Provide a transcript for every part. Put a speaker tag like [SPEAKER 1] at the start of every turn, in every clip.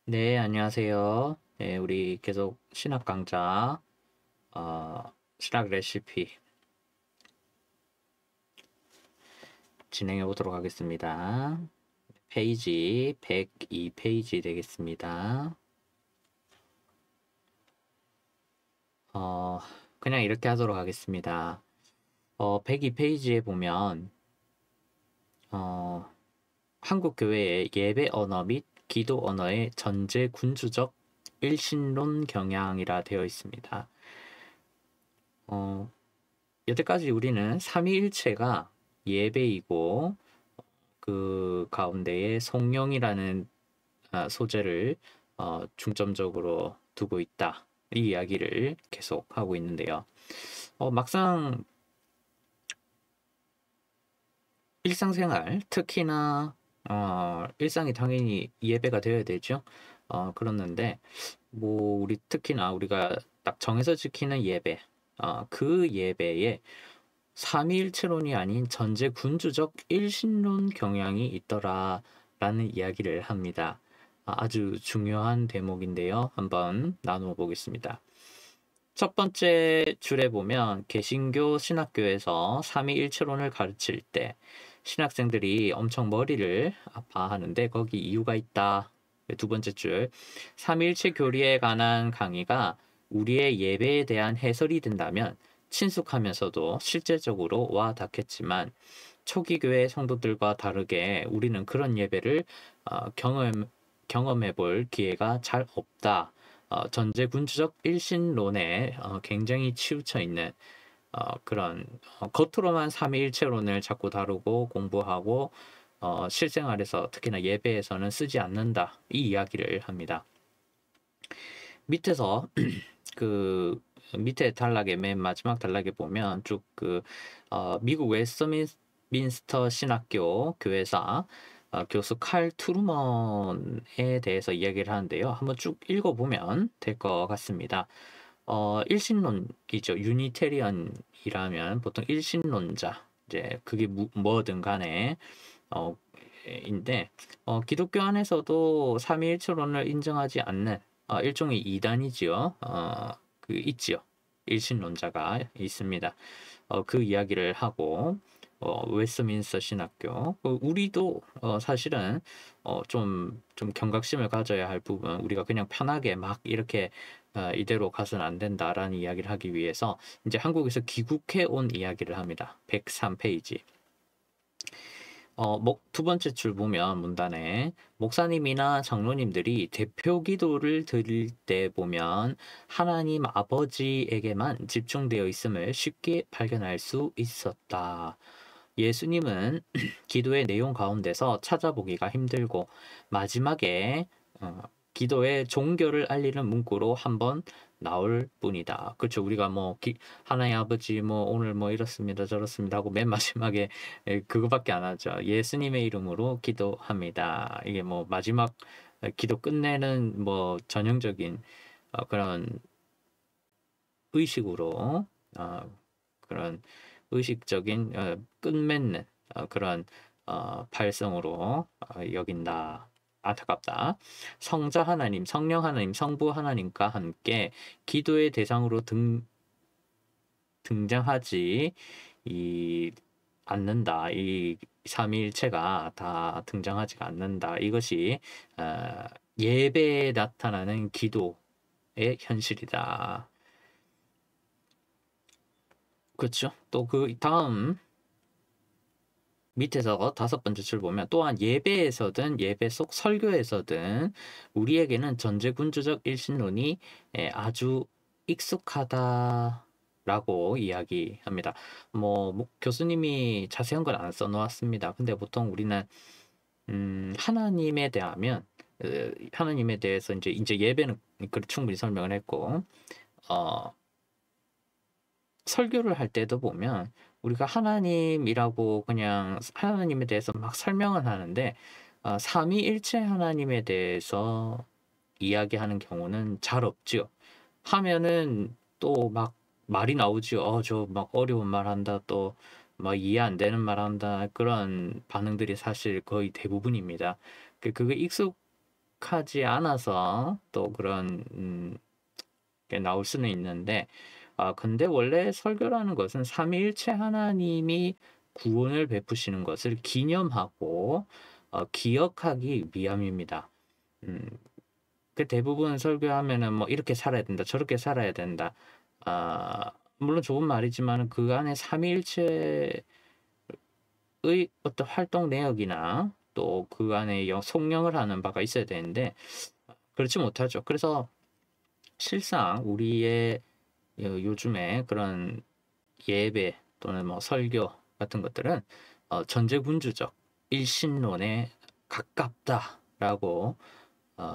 [SPEAKER 1] 네, 안녕하세요. 네, 우리 계속 신학 강좌, 신학 레시피 진행해 보도록 하겠습니다. 페이지 102페이지 되겠습니다. 어, 그냥 이렇게 하도록 하겠습니다. 102페이지에 보면, 한국 교회의 예배 언어 및 기도 언어의 전제 군주적 일신론 경향이라 되어 있습니다. 여태까지 우리는 삼위일체가 예배이고 그 가운데에 성령이라는 소재를 중점적으로 두고 있다. 이 이야기를 계속 하고 있는데요. 막상 일상생활, 특히나 일상이 당연히 예배가 되어야 되죠. 그렇는데 뭐 우리 특히나 우리가 딱 정해서 지키는 예배, 그 예배에 삼위일체론이 아닌 전제군주적 일신론 경향이 있더라라는 이야기를 합니다. 아주 중요한 대목인데요. 한번 나누어 보겠습니다. 첫 번째 줄에 보면 개신교 신학교에서 삼위일체론을 가르칠 때 신학생들이 엄청 머리를 아파하는데 거기 이유가 있다. 두 번째 줄, 삼위일체 교리에 관한 강의가 우리의 예배에 대한 해설이 된다면 친숙하면서도 실제적으로 와 닿겠지만 초기 교회 성도들과 다르게 우리는 그런 예배를 경험해 볼 기회가 잘 없다. 전제군주적 일신론에 굉장히 치우쳐 있는 그런 겉으로만 삼위일체론을 자꾸 다루고 공부하고 실생활에서 특히나 예배에서는 쓰지 않는다. 이 이야기를 합니다. 밑에서 그 밑에 단락의 맨 마지막 단락에 보면 쭉 미국 웨스트민스터 신학교 교회사 교수 칼 트루먼에 대해서 이야기를 하는데요. 한번 쭉 읽어보면 될 것 같습니다. 일신론이죠. 유니테리언이라면 보통 일신론자, 이제 그게 뭐든 간에 인데 기독교 안에서도 삼위일체론을 인정하지 않는 일종의 이단이지요. 있지요. 일신론자가 있습니다. 그 이야기를 하고 웨스트민스터 신학교 우리도 사실은 좀 경각심을 가져야 할 부분 우리가 그냥 편하게 막 이렇게 이대로 가서는 안 된다라는 이야기를 하기 위해서 이제 한국에서 귀국해 온 이야기를 합니다. 103페이지. 두 번째 줄 보면 문단에 목사님이나 장로님들이 대표 기도를 드릴 때 보면 하나님 아버지에게만 집중되어 있음을 쉽게 발견할 수 있었다. 예수님은 기도의 내용 가운데서 찾아보기가 힘들고 마지막에 기도의 종교를 알리는 문구로 한번 나올 뿐이다. 그렇죠. 우리가 뭐 하나님 아버지 뭐 오늘 뭐 이렇습니다 저렇습니다 하고 맨 마지막에 그거밖에 안 하죠. 예수님의 이름으로 기도합니다. 이게 뭐 마지막 기도 끝내는 뭐 전형적인 그런 의식으로 그런 의식적인 끝맺는 그런 발성으로 여긴다. 안타깝다. 성자 하나님, 성령 하나님, 성부 하나님과 함께 기도의 대상으로 등장하지 않는다. 이 삼위일체가 다 등장하지가 않는다. 이것이 예배에 나타나는 기도의 현실이다. 그렇죠. 또 그 다음 밑에서 다섯 번째 줄 보면 또한 예배에서든 예배 속 설교에서든 우리에게는 전제군주적 일신론이 아주 익숙하다라고 이야기합니다. 뭐 교수님이 자세한 건 안 써놓았습니다. 근데 보통 우리는 하나님에 대하면 하나님에 대해서 이제 예배는 충분히 설명을 했고 설교를 할 때도 보면 우리가 하나님이라고 그냥 하나님에 대해서 막 설명을 하는데 삼위일체 하나님에 대해서 이야기하는 경우는 잘 없죠. 하면은 또 막 말이 나오죠. 저 막 어려운 말 한다. 또 막 이해 안 되는 말 한다. 그런 반응들이 사실 거의 대부분입니다. 그게 익숙한 명확하지 않아서 또 그런 게 나올 수는 있는데, 근데 원래 설교라는 것은 삼위일체 하나님이 구원을 베푸시는 것을 기념하고 기억하기 위함입니다. 음, 그 대부분 설교하면은 뭐 이렇게 살아야 된다, 저렇게 살아야 된다. 물론 좋은 말이지만 그 안에 삼위일체의 어떤 활동 내역이나 또 그 안에 성령을 하는 바가 있어야 되는데 그렇지 못하죠. 그래서 실상 우리의 요즘에 그런 예배 또는 뭐 설교 같은 것들은 전제군주적 일신론에 가깝다라고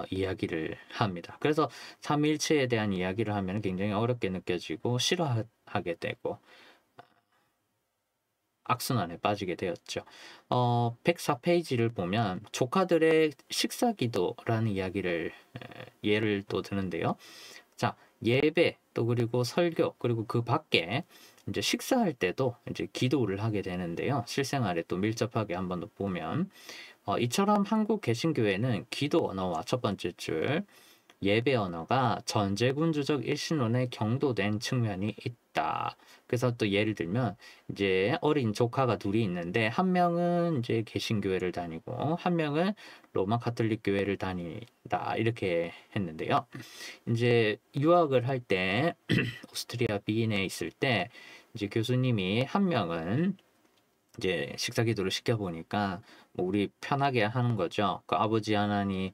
[SPEAKER 1] 이야기를 합니다. 그래서 삼위일체에 대한 이야기를 하면 굉장히 어렵게 느껴지고 싫어하게 되고 악순환에 빠지게 되었죠. 104페이지를 보면 조카들의 식사기도라는 이야기를 예를 또 드는데요. 자, 예배 또 그리고 설교 그리고 그 밖에 이제 식사할 때도 이제 기도를 하게 되는데요. 실생활에 또 밀접하게 한번 더 보면 이처럼 한국 개신교회는 기도 언어와 첫 번째 줄 예배 언어가 전제군주적 일신론에 경도된 측면이 있다. 그래서 또 예를 들면 이제 어린 조카가 둘이 있는데 한 명은 이제 개신교회를 다니고 한 명은 로마 가톨릭 교회를 다닌다 이렇게 했는데요. 이제 유학을 할 때 오스트리아 비엔에 있을 때 이제 교수님이 한 명은 이제 식사 기도를 시켜 보니까 뭐 우리 편하게 하는 거죠. 그 아버지 하나님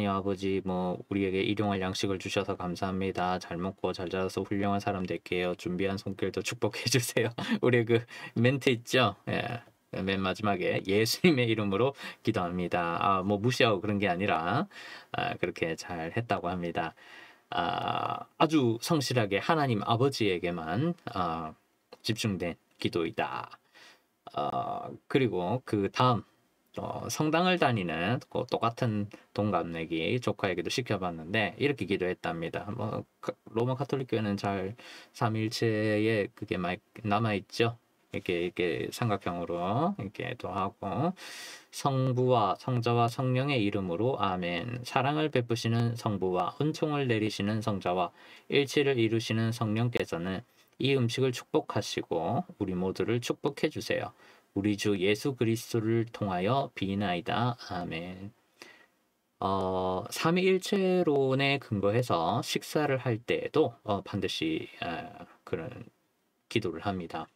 [SPEAKER 1] 아버지 뭐 우리에게 일용할 양식을 주셔서 감사합니다. 잘 먹고 잘 자라서 훌륭한 사람 될게요. 준비한 손길도 축복해 주세요. 우리 그 멘트 있죠? 예. 맨 마지막에 예수님의 이름으로 기도합니다. 뭐 무시하고 그런 게 아니라 그렇게 잘 했다고 합니다. 아주 성실하게 하나님 아버지에게만 집중된 기도이다. 그리고 그 다음 성당을 다니는 똑같은 동갑내기 조카에게도 시켜봤는데 이렇게 기도했답니다. 뭐 로마 가톨릭 교회는 잘 삼일체에 그게 많이 남아 있죠. 이렇게 삼각형으로 이렇게도 하고 성부와 성자와 성령의 이름으로 아멘. 사랑을 베푸시는 성부와 은총을 내리시는 성자와 일치를 이루시는 성령께서는 이 음식을 축복하시고 우리 모두를 축복해 주세요. 우리 주 예수 그리스도를 통하여 비나이다. 아멘. 삼위일체론에 근거해서 식사를 할 때에도 반드시 그런 기도를 합니다.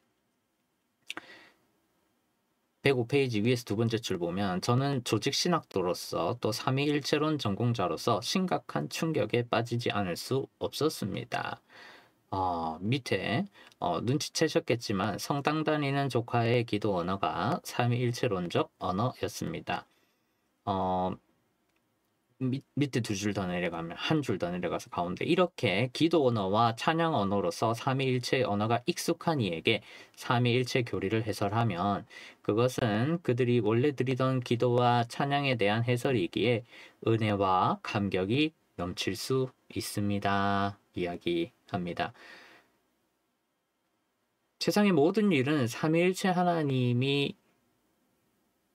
[SPEAKER 1] 105페이지 위에서 두 번째 줄 보면 저는 조직신학도로서 또 삼위일체론 전공자로서 심각한 충격에 빠지지 않을 수 없었습니다. 밑에 눈치채셨겠지만 성당 다니는 조카의 기도 언어가 삼위일체론적 언어였습니다. 밑에 두 줄 더 내려가면 한 줄 더 내려가서 가운데 이렇게 기도 언어와 찬양 언어로서 삼위일체 언어가 익숙한 이에게 삼위일체 교리를 해설하면 그것은 그들이 원래 드리던 기도와 찬양에 대한 해설이기에 은혜와 감격이 넘칠 수 있습니다. 이야기합니다. 세상의 모든 일은 삼위일체 하나님이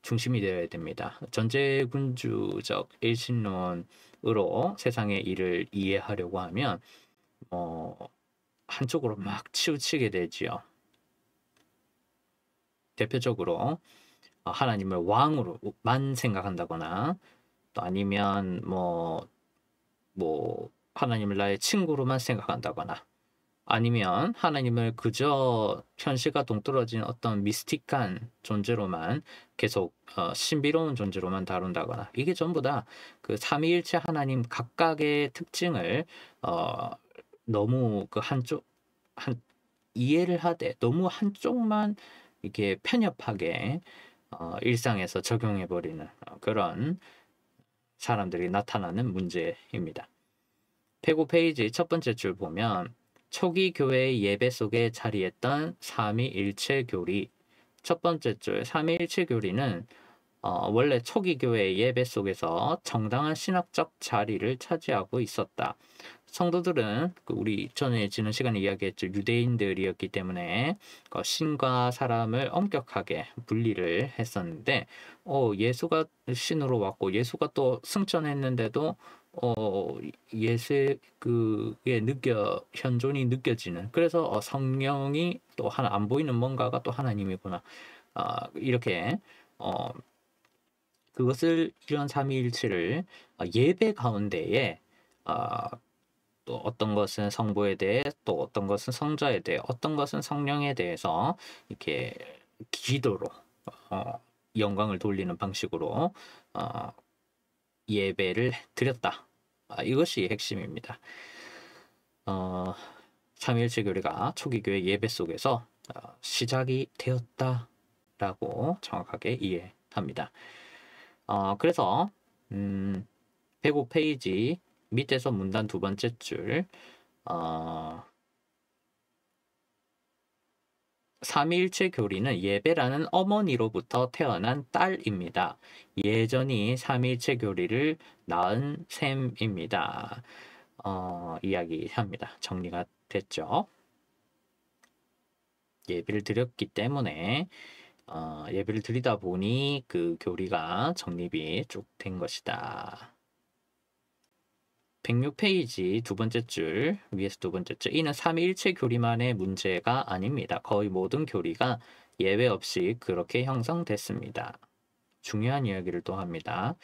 [SPEAKER 1] 중심이 되어야 됩니다. 전제군주적 일신론으로 세상의 일을 이해하려고 하면 한쪽으로 막 치우치게 되지요. 대표적으로 하나님을 왕으로만 생각한다거나 또 아니면 뭐 하나님을 나의 친구로만 생각한다거나 아니면 하나님을 그저 현실과 동떨어진 어떤 미스틱한 존재로만 계속 신비로운 존재로만 다룬다거나 이게 전부 다 그 삼위일체 하나님 각각의 특징을 너무 그 이해를 하되 너무 한쪽만 이렇게 편협하게 일상에서 적용해 버리는 그런 사람들이 나타나는 문제입니다. 105페이지 첫 번째 줄 보면 초기 교회의 예배 속에 자리했던 삼위일체 교리 첫 번째 줄 삼위일체 교리는 원래 초기 교회의 예배 속에서 정당한 신학적 자리를 차지하고 있었다. 성도들은 우리 전에 지난 시간에 이야기했죠. 유대인들이었기 때문에 신과 사람을 엄격하게 분리를 했었는데 예수가 신으로 왔고 예수가 또 승천했는데도 예수의 그게 현존이 느껴지는, 그래서 성령이 또 하나 안 보이는 뭔가가 또 하나님이구나, 이렇게 그것을 이런 삼위일체를 예배 가운데에 또 어떤 것은 성부에 대해, 또 어떤 것은 성자에 대해, 어떤 것은 성령에 대해서 이렇게 기도로 영광을 돌리는 방식으로 예배를 드렸다. 이것이 핵심입니다. 삼위일체 교리가 초기 교회 예배 속에서 시작이 되었다라고 정확하게 이해합니다. 그래서 105페이지 밑에서 문단 두 번째 줄, 삼위일체 교리는 예배라는 어머니로부터 태어난 딸입니다. 예전이 삼위일체 교리를 낳은 셈입니다. 이야기합니다. 정리가 됐죠? 예배를 드렸기 때문에 예배를 드리다 보니 그 교리가 정립이 쭉 된 것이다. 106페이지 두 번째 줄, 위에서 두 번째 줄, 이는 삼위일체 교리만의 문제가 아닙니다. 거의 모든 교리가 예외 없이 그렇게 형성됐습니다. 중요한 이야기를 또 합니다.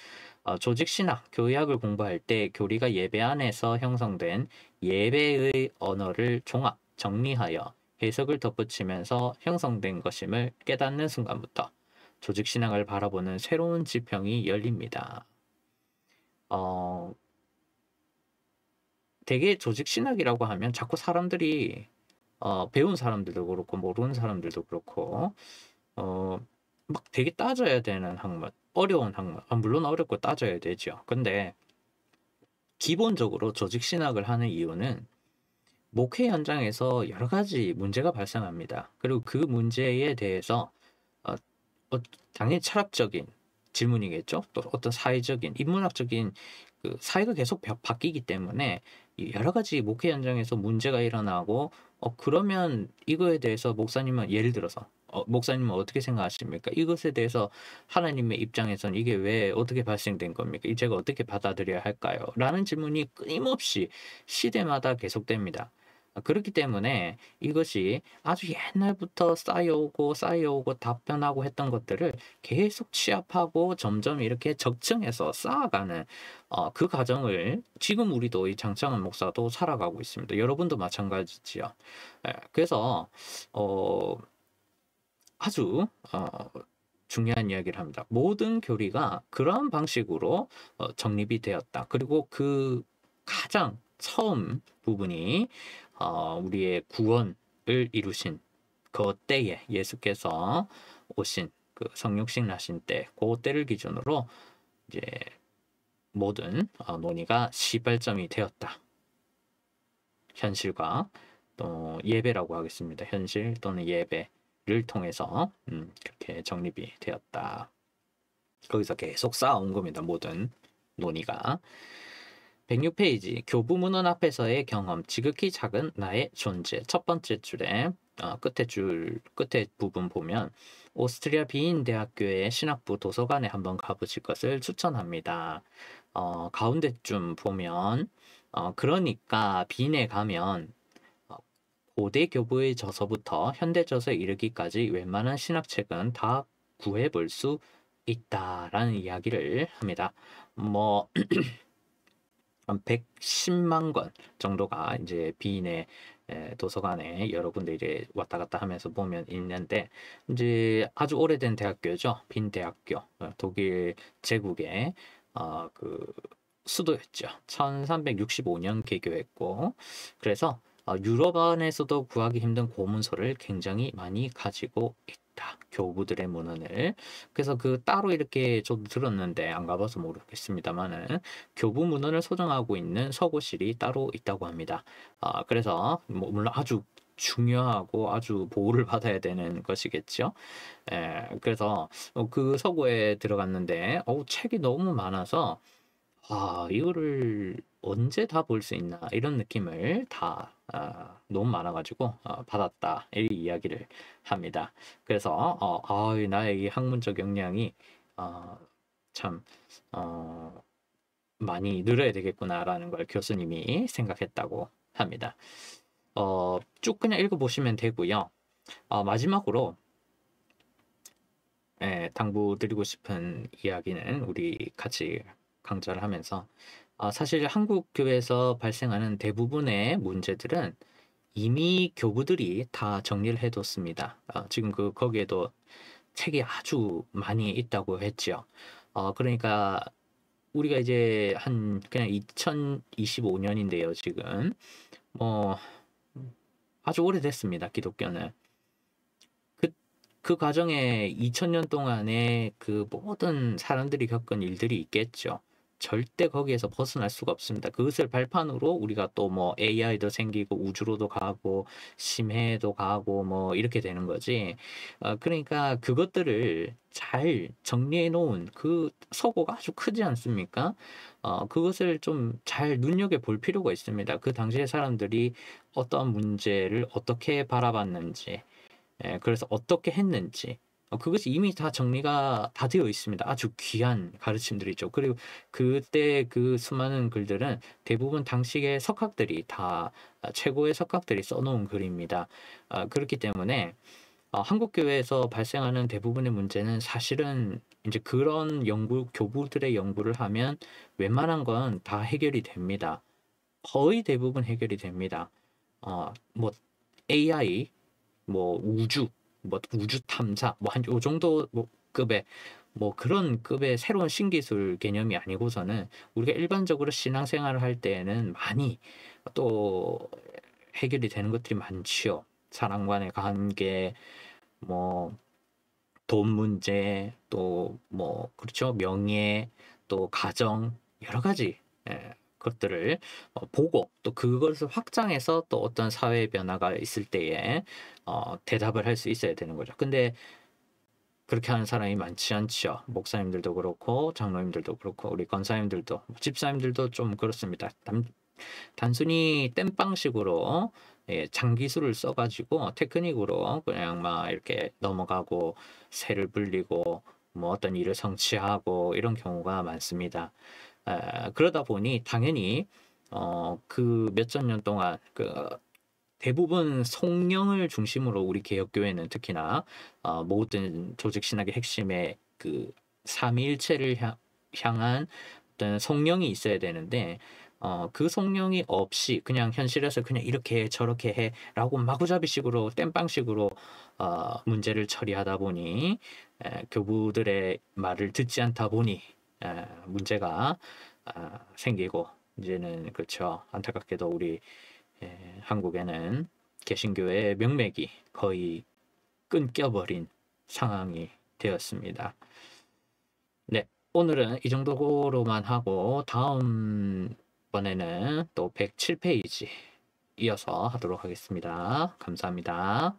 [SPEAKER 1] 조직신학, 교의학을 공부할 때 교리가 예배 안에서 형성된 예배의 언어를 종합, 정리하여 해석을 덧붙이면서 형성된 것임을 깨닫는 순간부터 조직신학을 바라보는 새로운 지평이 열립니다. 되게 조직신학이라고 하면 자꾸 사람들이 배운 사람들도 그렇고 모르는 사람들도 그렇고 막 되게 따져야 되는 학문, 어려운 학문, 물론 어렵고 따져야 되죠. 근데 기본적으로 조직신학을 하는 이유는 목회 현장에서 여러 가지 문제가 발생합니다. 그리고 그 문제에 대해서 당연히 철학적인 질문이겠죠. 또 어떤 사회적인, 인문학적인 그 사회가 계속 바뀌기 때문에 여러 가지 목회 현장에서 문제가 일어나고 그러면 이거에 대해서 목사님은, 예를 들어서 목사님은 어떻게 생각하십니까? 이것에 대해서 하나님의 입장에서는 이게 왜 어떻게 발생된 겁니까? 제가 어떻게 받아들여야 할까요? 라는 질문이 끊임없이 시대마다 계속됩니다. 그렇기 때문에 이것이 아주 옛날부터 쌓여오고 답변하고 했던 것들을 계속 취합하고 점점 이렇게 적층해서 쌓아가는 그 과정을 지금 우리도, 이 장창환 목사도 살아가고 있습니다. 여러분도 마찬가지지요. 그래서 아주 중요한 이야기를 합니다. 모든 교리가 그런 방식으로 정립이 되었다. 그리고 그 가장 처음 부분이 우리의 구원을 이루신 그 때에, 예수께서 오신 그 성육신 나신 때, 그 때를 기준으로 이제 모든 논의가 시발점이 되었다. 현실과 또 예배라고 하겠습니다. 현실 또는 예배를 통해서 그렇게 정립이 되었다. 거기서 계속 쌓아온 겁니다. 모든 논의가. 106페이지, 교부문헌 앞에서의 경험, 지극히 작은 나의 존재. 첫 번째 줄에 끝에 부분 보면 오스트리아 비인 대학교의 신학부 도서관에 한번 가보실 것을 추천합니다. 가운데쯤 보면 그러니까 비인에 가면 고대 교부의 저서부터 현대 저서에 이르기까지 웬만한 신학책은 다 구해볼 수 있다라는 이야기를 합니다. 한 110만 권 정도가 이제 비인의 도서관에 여러 군데 이제 왔다 갔다 하면서 보면 있는데, 이제 아주 오래된 대학교죠. 빈 대학교, 독일 제국의 그 수도였죠. 1365년 개교했고, 그래서 유럽 안에서도 구하기 힘든 고문서를 굉장히 많이 가지고 있다. 교부들의 문헌을. 그래서 그 따로 이렇게 저도 들었는데 안 가봐서 모르겠습니다만은 교부 문헌을 소장하고 있는 서고실이 따로 있다고 합니다. 그래서 물론 아주 중요하고 아주 보호를 받아야 되는 것이겠죠. 그래서 그 서고에 들어갔는데 책이 너무 많아서 이거를 언제 다 볼 수 있나 이런 느낌을 다 너무 많아 가지고 받았다 이 이야기를 합니다. 그래서 나의 이 학문적 역량이 어 참 어 '많이 늘어야 되겠구나.'라는 걸 교수님이 생각했다고 합니다. 쭉 그냥 읽어 보시면 되고요. 마지막으로 당부드리고 싶은 이야기는 우리 같이 강좌를 하면서 사실 한국 교회에서 발생하는 대부분의 문제들은 이미 교부들이 다 정리를 해 뒀습니다. 지금 거기에도 책이 아주 많이 있다고 했지요. 그러니까 우리가 이제 그냥 2025 년인데요, 지금. 뭐 아주 오래됐습니다, 기독교는. 그 그 과정에 2000년 동안에 그 모든 사람들이 겪은 일들이 있겠죠. 절대 거기에서 벗어날 수가 없습니다. 그것을 발판으로 우리가 또 뭐 AI도 생기고 우주로도 가고 심해도 가고 뭐 이렇게 되는 거지. 그러니까 그것들을 잘 정리해 놓은 그 서고가 아주 크지 않습니까? 그것을 좀 잘 눈여겨볼 필요가 있습니다. 그 당시의 사람들이 어떤 문제를 어떻게 바라봤는지. 그래서 어떻게 했는지 그것이 이미 다 정리가 다 되어 있습니다. 아주 귀한 가르침들이죠. 그리고 그때 그 수많은 글들은 대부분 당시의 석학들이 다 최고의 석학들이 써 놓은 글입니다. 그렇기 때문에 한국 교회에서 발생하는 대부분의 문제는 사실은 이제 그런 교부들의 연구를 하면 웬만한 건 다 해결이 됩니다. 거의 대부분 해결이 됩니다. 뭐 AI 뭐 우주 탐사 뭐 한 요 정도 뭐 급의 뭐 그런 급의 새로운 신기술 개념이 아니고서는 우리가 일반적으로 신앙생활을 할 때에는 많이 또 해결이 되는 것들이 많지요. 사람 간의 관계, 뭐 돈 문제, 또 뭐 그렇죠. 명예, 또 가정 여러 가지 것들을 보고 또 그것을 확장해서 또 어떤 사회 변화가 있을 때에 대답을 할 수 있어야 되는 거죠. 근데 그렇게 하는 사람이 많지 않지요. 목사님들도 그렇고 장로님들도 그렇고 우리 권사님들도 집사님들도 좀 그렇습니다. 단순히 땜빵식으로 장기술을 써가지고 테크닉으로 그냥 막 이렇게 넘어가고 새를 불리고 뭐 어떤 일을 성취하고 이런 경우가 많습니다. 그러다 보니 당연히 그 몇천 년 동안 그 대부분 성령을 중심으로 우리 개혁교회는 특히나 모든 조직 신학의 핵심에 그 삼위일체를 향한 어떤 성령이 있어야 되는데 그 성령이 없이 그냥 현실에서 그냥 이렇게 해 저렇게 해라고 마구잡이식으로 땜빵식으로 문제를 처리하다 보니 교부들의 말을 듣지 않다 보니 문제가 생기고 이제는 그렇죠. 안타깝게도 우리 한국에는 개신교의 명맥이 거의 끊겨버린 상황이 되었습니다. 네, 오늘은 이 정도로만 하고 다음 번에는 또 107페이지 이어서 하도록 하겠습니다. 감사합니다.